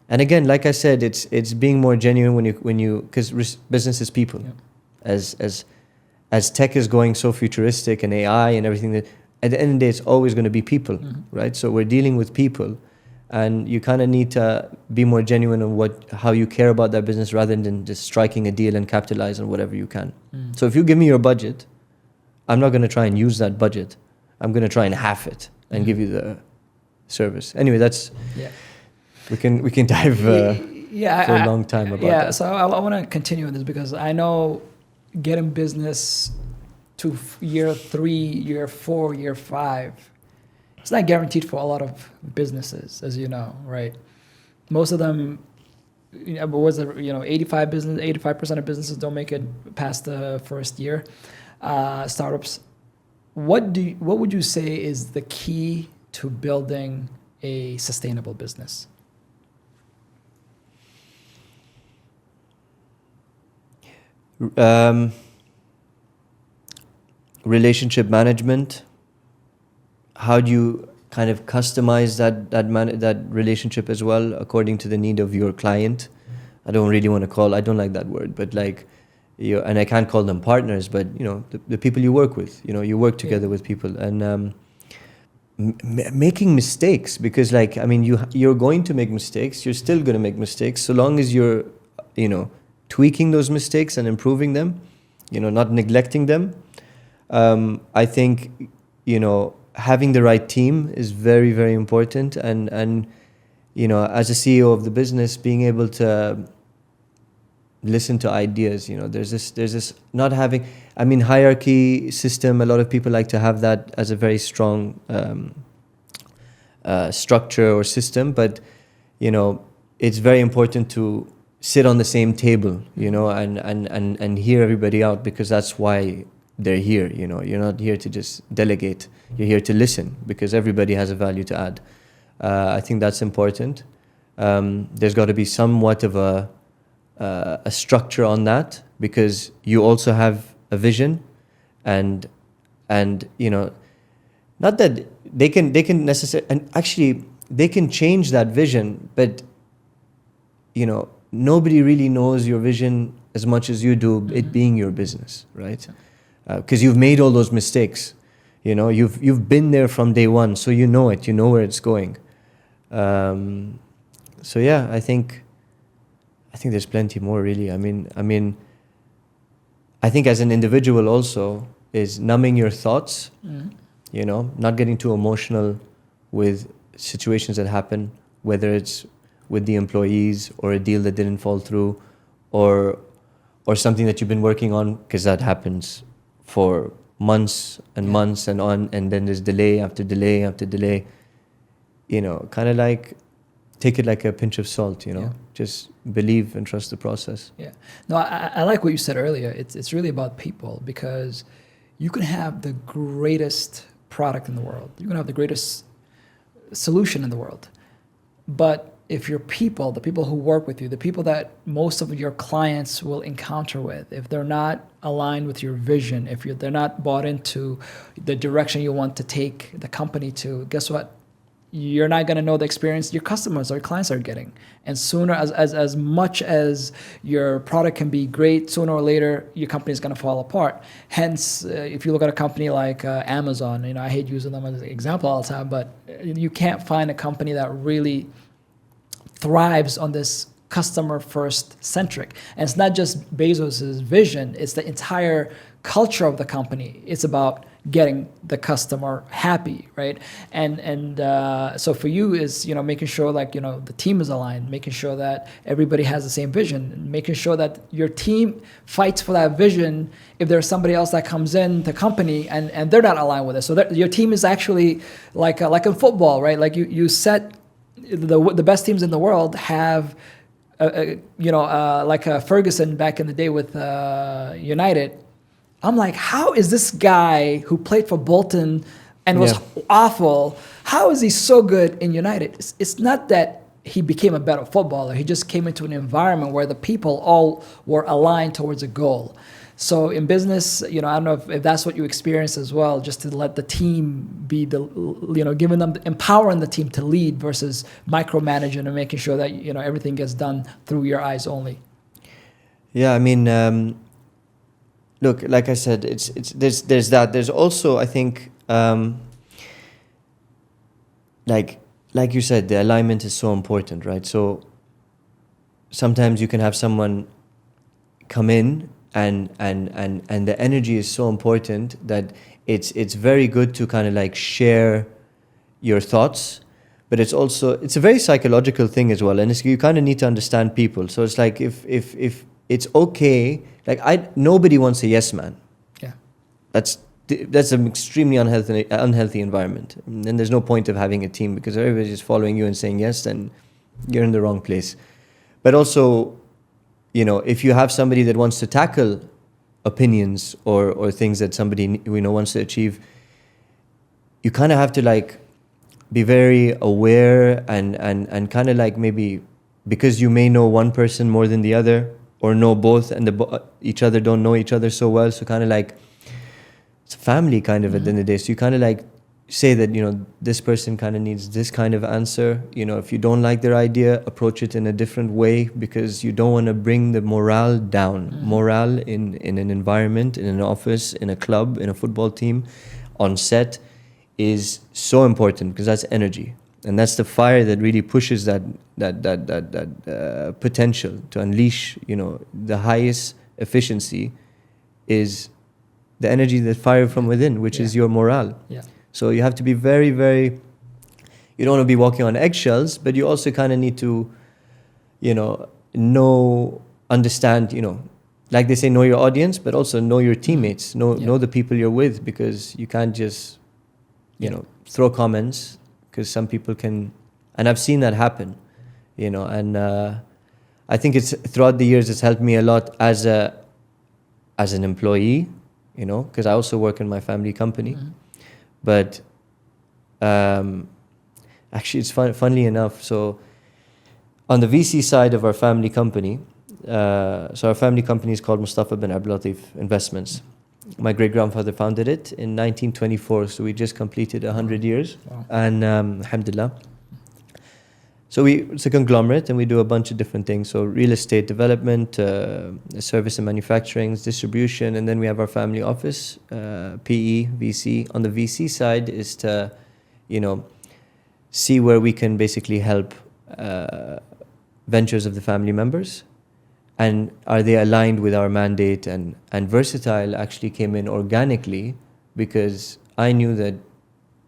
again, like I said, it's being more genuine when you because business is people. As tech is going so futuristic and AI and everything, that at the end of the day, it's always going to be people, right? So we're dealing with people. And you kind of need to be more genuine on how you care about that business rather than just striking a deal and capitalize on whatever you can. So if you give me your budget, I'm not going to try and use that budget. I'm going to try and half it and give you the service. Anyway, we can dive for a long time about that. Yeah, so I want to continue with this because I know getting business to year 3, year 4, year 5, it's not guaranteed for a lot of businesses, as you know, right? Most of them, 85% of businesses don't make it past the first year. Startups, what would you say is the key to building a sustainable business? Relationship management. How do you kind of customize that relationship as well according to the need of your client? I don't really want to I don't like that word, but and I can't call them partners, but the people you work with, you work together with people and making mistakes because you're going to make mistakes. You're still going to make mistakes so long as you're, tweaking those mistakes and improving them, not neglecting them. I think, having the right team is very, very important. And as a CEO of the business, being able to listen to ideas. There's this not having, I mean, hierarchy system. A lot of people like to have that as a very strong structure or system, but it's very important to sit on the same table, and hear everybody out, because that's why they're here. You're not here to just delegate. You're here to listen, because everybody has a value to add. I think that's important. There's got to be somewhat of a structure on that, because you also have a vision, and not that they can necessarily, and actually they can change that vision, but nobody really knows your vision as much as you do, it being your business, right? Because you've made all those mistakes. You've been there from day one, so you know it. You know where it's going. So yeah, I think there's plenty more, really. I mean, I think as an individual also is numbing your thoughts. Not getting too emotional with situations that happen, whether it's with the employees or a deal that didn't fall through, or something that you've been working on, because that happens for months and months and on, and then there's delay after delay after delay. Kind of like take it like a pinch of salt. Just believe and trust the process. Yeah. No, I like what you said earlier. It's really about people, because you can have the greatest product in the world. You can have the greatest solution in the world. But if your people, the people who work with you, the people that most of your clients will encounter with, if they're not aligned with your vision, if they're not bought into the direction you want to take the company to, guess what? You're not going to know the experience your customers or clients are getting. And sooner, as much as your product can be great, sooner or later, your company is going to fall apart. Hence, if you look at a company like Amazon, I hate using them as an example all the time, but you can't find a company that really thrives on this customer first centric. And it's not just Bezos's vision, it's the entire culture of the company. It's about getting the customer happy, right? And so for you is, making sure the team is aligned, making sure that everybody has the same vision, making sure that your team fights for that vision if there's somebody else that comes in the company and they're not aligned with it. So that your team is actually like in football, right? Like you set the best teams in the world have like Ferguson back in the day with United. I'm like, how is this guy who played for Bolton and was awful, how is he so good in United? It's not that he became a better footballer. He just came into an environment where the people all were aligned towards a goal. So in business, I don't know if that's what you experience as well, just to let the team be giving them, empowering the team to lead versus micromanaging and making sure that, everything gets done through your eyes only. Yeah, I mean, look, like I said, there's that. There's also, I think, like you said, the alignment is so important, right? So sometimes you can have someone come in and the energy is so important that it's very good to kind of like share your thoughts, but it's a very psychological thing as well, and you kind of need to understand people. So it's like if it's okay, like nobody wants a yes man. Yeah, that's an extremely unhealthy environment, and there's no point of having a team because everybody's just following you and saying yes, then you're in the wrong place. But also, if you have somebody that wants to tackle opinions or things that somebody wants to achieve, you kind of have to like be very aware and kind of like maybe because you may know one person more than the other or know both and each other don't know each other so well, so kind of like it's a family kind of at the end of the day. So you kind of like say that, this person kind of needs this kind of answer. If you don't like their idea, approach it in a different way because you don't want to bring the morale down. Morale in an environment, in an office, in a club, in a football team, on set is so important because that's energy. And that's the fire that really pushes that potential to unleash, the highest efficiency is the energy that fire from within, which is your morale. Yeah. So you have to be very, very, you don't want to be walking on eggshells, but you also kind of need to, know understand, like they say, know your audience, but also know your teammates, know the people you're with, because you can't just, throw comments, because some people can, and I've seen that happen, and I think it's throughout the years it's helped me a lot as an employee, because I also work in my family company, but actually it's funnily enough. So on the VC side of our family company, so our family company is called Mostafa bin Abdul Latif Investments. My great-grandfather founded it in 1924, so we just completed 100 years. Wow. And alhamdulillah. So it's a conglomerate, and we do a bunch of different things. So real estate development, service and manufacturing, distribution, and then we have our family office, PE, VC. On the VC side is to, see where we can basically help ventures of the family members, and are they aligned with our mandate. And Versatile actually came in organically because I knew that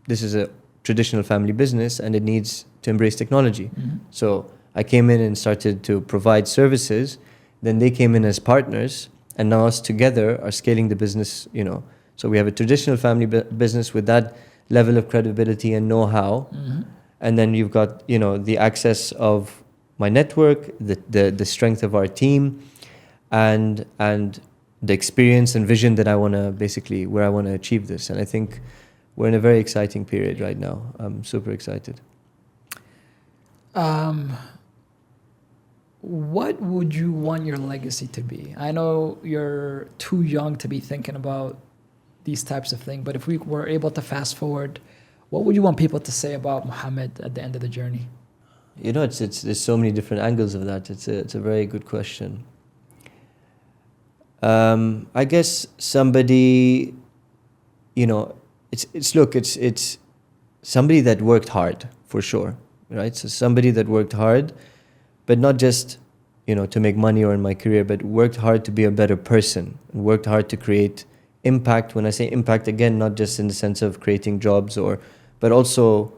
this is a traditional family business and it needs to embrace technology. So I came in and started to provide services. Then they came in as partners, and now us together are scaling the business. So we have a traditional family business with that level of credibility and know-how. And then you've got, the access of my network, the strength of our team, and the experience and vision that I want to basically, where I want to achieve this. And I think we're in a very exciting period right now. I'm super excited. What would you want your legacy to be? I know you're too young to be thinking about these types of things, but if we were able to fast forward, what would you want people to say about Mohammed at the end of the journey? There's so many different angles of that. It's a very good question. I guess somebody, it's somebody that worked hard, for sure, right? So somebody that worked hard, but not just, to make money or in my career, but worked hard to be a better person, and worked hard to create impact. When I say impact, again, not just in the sense of creating jobs but also,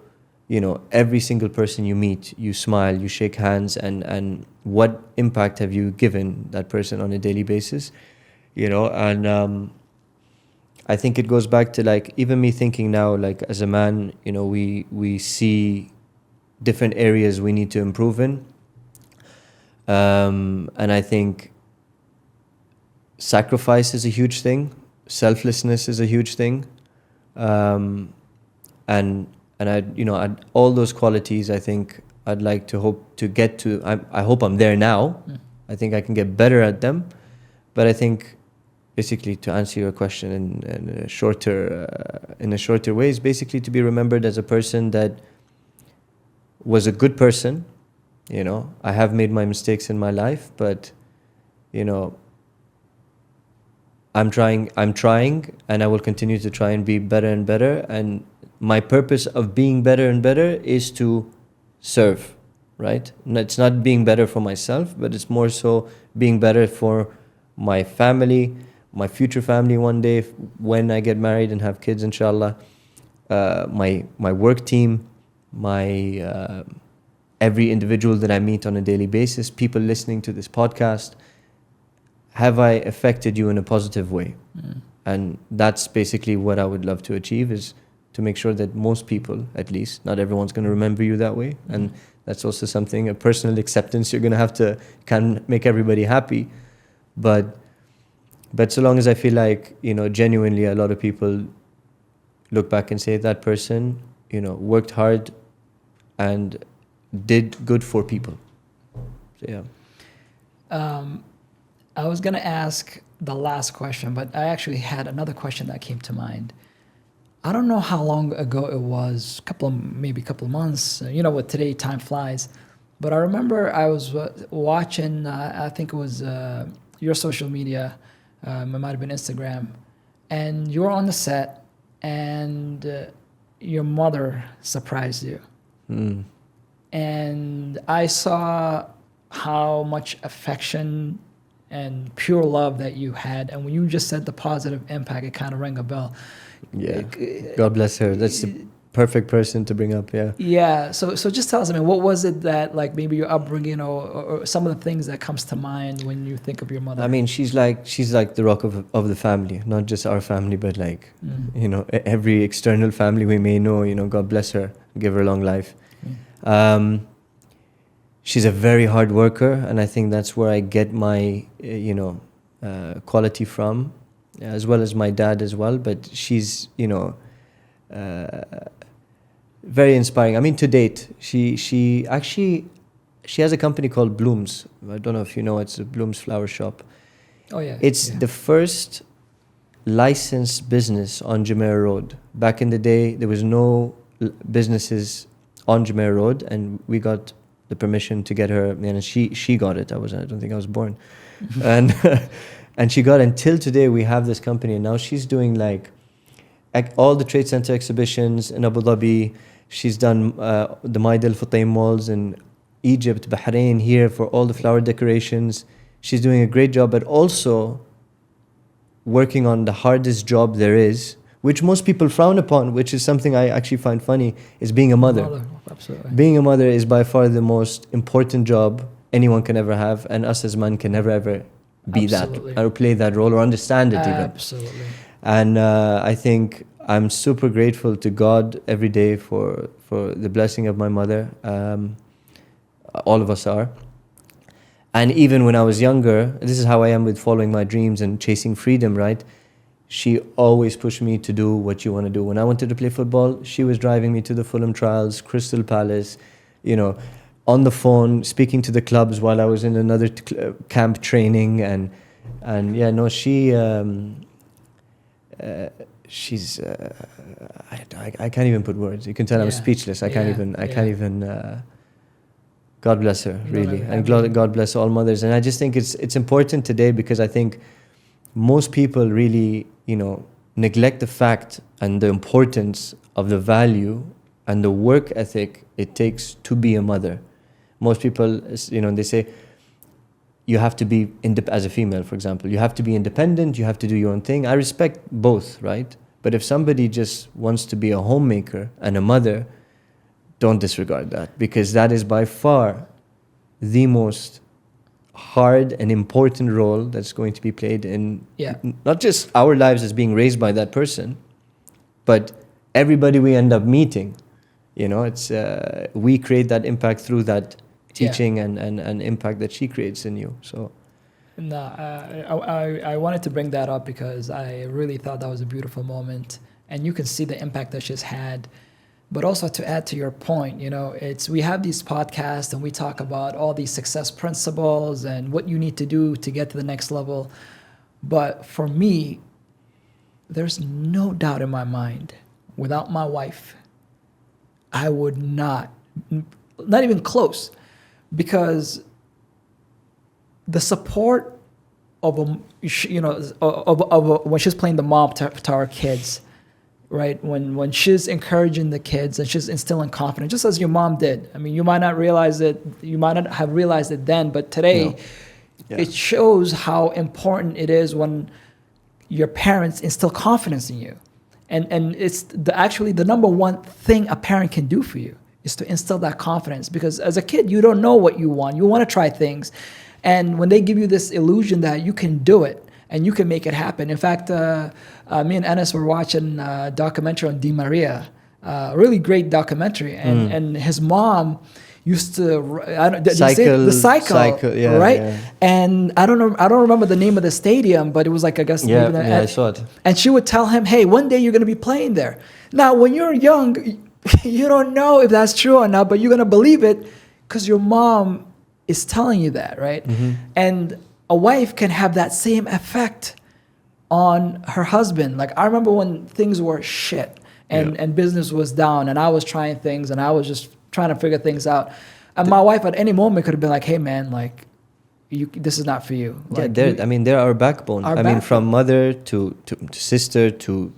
every single person you meet, you smile, you shake hands, and what impact have you given that person on a daily basis, and I think it goes back to, like, even me thinking now, like, as a man, we see different areas we need to improve in, and I think sacrifice is a huge thing, selflessness is a huge thing, and all those qualities, I think I'd like to hope to get to. I hope I'm there now. I think I can get better at them, but I think basically, to answer your question in a shorter way, is basically to be remembered as a person that was a good person. I have made my mistakes in my life, but I'm trying, and I will continue to try and be better and better. And my purpose of being better and better is to serve, right? It's not being better for myself, but it's more so being better for my family, my future family one day, when I get married and have kids, inshallah, my work team, my every individual that I meet on a daily basis, people listening to this podcast. Have I affected you in a positive way? And that's basically what I would love to achieve, is to make sure that most people, at least, not everyone's going to remember you that way. And that's also something, a personal acceptance. You're going to have to kind of make everybody happy. But so long as I feel like, genuinely a lot of people look back and say that person, worked hard and did good for people. So, yeah. I was going to ask the last question, but I actually had another question that came to mind. I don't know how long ago it was, maybe a couple of months. With today, time flies. But I remember I was watching, I think it was your social media, it might have been Instagram, and you were on the set, and your mother surprised you. And I saw how much affection and pure love that you had. And when you just said the positive impact, it kind of rang a bell. Yeah. God bless her. That's perfect person to bring up. Yeah. Yeah. So just tell us, I mean, what was it that, like, maybe your upbringing or some of the things that comes to mind when you think of your mother? I mean, she's like the rock of the family, not just our family, but like, you know, every external family we may know, you know, God bless her, give her long life. She's a very hard worker, and I think that's where I get my, you know, quality from, as well as my dad as well. But she's, you know, very inspiring. I mean, to date, she has a company called Blooms. I don't know if you know, it's a Blooms flower shop. Oh yeah. It's the first licensed business on Jumeirah Road. Back in the day, there was no businesses on Jumeirah Road, and we got the permission to get her, and she got it. I don't think I was born. And and she got, until today we have this company, and now she's doing like all the trade center exhibitions in Abu Dhabi. She's done the Maid Al Futtaim malls in Egypt, Bahrain, here for all the flower decorations. She's doing a great job, but also working on the hardest job there is, which most people frown upon, which is something I actually find funny, is being a mother. Absolutely. Being a mother is by far the most important job anyone can ever have, and us as men can never ever be that, or play that role, or understand it even. Absolutely. And I think I'm super grateful to God every day for the blessing of my mother. All of us are. And even when I was younger, this is how I am with following my dreams and chasing freedom, right? She always pushed me to do what you want to do. When I wanted to play football, she was driving me to the Fulham Trials, Crystal Palace, you know, on the phone, speaking to the clubs while I was in another camp training. And yeah, no, she's, I can't even put words. You can tell I'm speechless. I can't even, God bless her, really. And God bless all mothers. And I just think it's important today, because I think most people really, you know, neglect the fact and the importance of the value and the work ethic it takes to be a mother. Most people, you know, they say you have to be, as a female, for example, you have to be independent, you have to do your own thing. I respect both, right? But if somebody just wants to be a homemaker and a mother, don't disregard that, because that is by far the most hard and important role that's going to be played in not just our lives as being raised by that person, but everybody we end up meeting. You know, it's we create that impact through that teaching and impact that she creates in you. So no, I wanted to bring that up because I really thought that was a beautiful moment, and you can see the impact that she's had. But also, to add to your point, you know, we have these podcasts and we talk about all these success principles and what you need to do to get to the next level. But for me, there's no doubt in my mind, without my wife, I would not even close, because the support of when she's playing the mom to our kids, right? When she's encouraging the kids and she's instilling confidence, just as your mom did. I mean, you might not realize it, you might not have realized it then, but today it shows how important it is when your parents instill confidence in you. And it's actually the number one thing a parent can do for you is to instill that confidence, because as a kid, you don't know what you want. You want to try things. And when they give you this illusion that you can do it, and you can make it happen. In fact, me and Enes were watching a documentary on Di Maria, a really great documentary. And his mom used to the cycle, right? Yeah. And I don't remember the name of the stadium, but it was like, I guess. I saw it. And she would tell him, "Hey, one day you're going to be playing there." Now, when you're young, you don't know if that's true or not, but you're going to believe it because your mom is telling you that, right? Mm-hmm. And a wife can have that same effect on her husband. Like, I remember when things were shit and business was down and I was trying things and I was just trying to figure things out. And my wife at any moment could have been like, "Hey man, like, this is not for you." Like, they're our backbone. I mean, from mother to sister to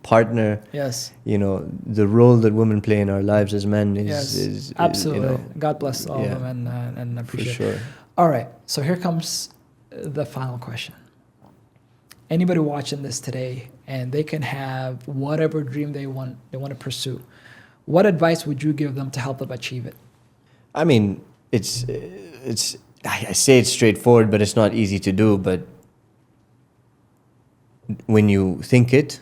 partner. Yes. You know, the role that women play in our lives as men is absolutely. You know, God bless all of them and appreciate for sure. it. All right. So here comes the final question. Anybody watching this today, and they can have whatever dream they want to pursue, what advice would you give them to help them achieve it? I mean, I say it's straightforward, but it's not easy to do. But when you think it,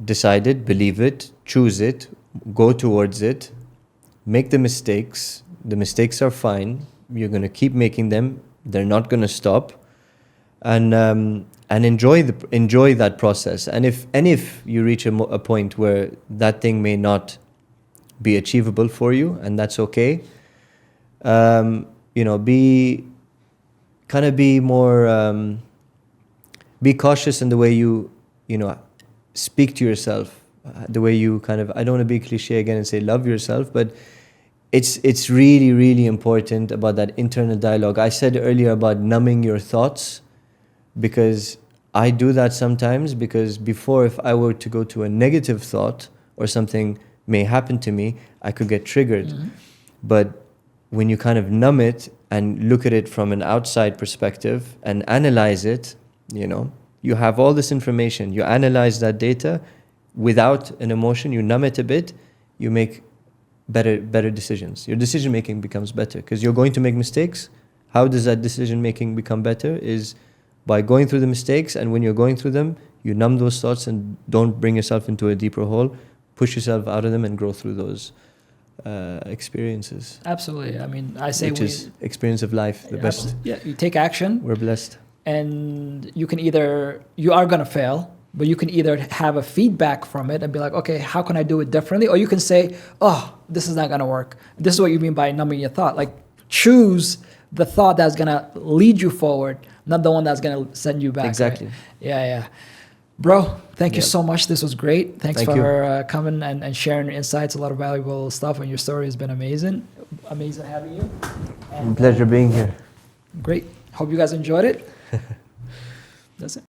decide it, believe it, choose it, go towards it, make the mistakes. The mistakes are fine. You're going to keep making them. They're not going to stop. And enjoy that process. And if you reach a point where that thing may not be achievable for you, and that's okay, be cautious in the way you speak to yourself, the way you I don't want to be cliche again and say love yourself, but it's really, really important about that internal dialogue. I said earlier about numbing your thoughts, because I do that sometimes, because before, if I were to go to a negative thought or something may happen to me, I could get triggered. Mm-hmm. But when you kind of numb it and look at it from an outside perspective and analyze it, you have all this information, you analyze that data without an emotion, you numb it a bit, you make better decisions. Your decision making becomes better because you're going to make mistakes. How does that decision making become better? Is by going through the mistakes, and when you're going through them, you numb those thoughts and don't bring yourself into a deeper hole. Push yourself out of them and grow through those experiences. Absolutely. I mean, I say which is experience of life, the best. Yeah, you take action. We're blessed. And you are going to fail, but you can either have a feedback from it and be like, okay, how can I do it differently? Or you can say, oh, this is not going to work. This is what you mean by numbing your thought. Like, choose the thought that's going to lead you forward, not the one that's going to send you back. Exactly. Right? Yeah. Bro, thank you so much. This was great. Thanks for coming and sharing your insights. A lot of valuable stuff, and your story has been amazing. Amazing having you. And, pleasure being here. Great. Hope you guys enjoyed it. That's it.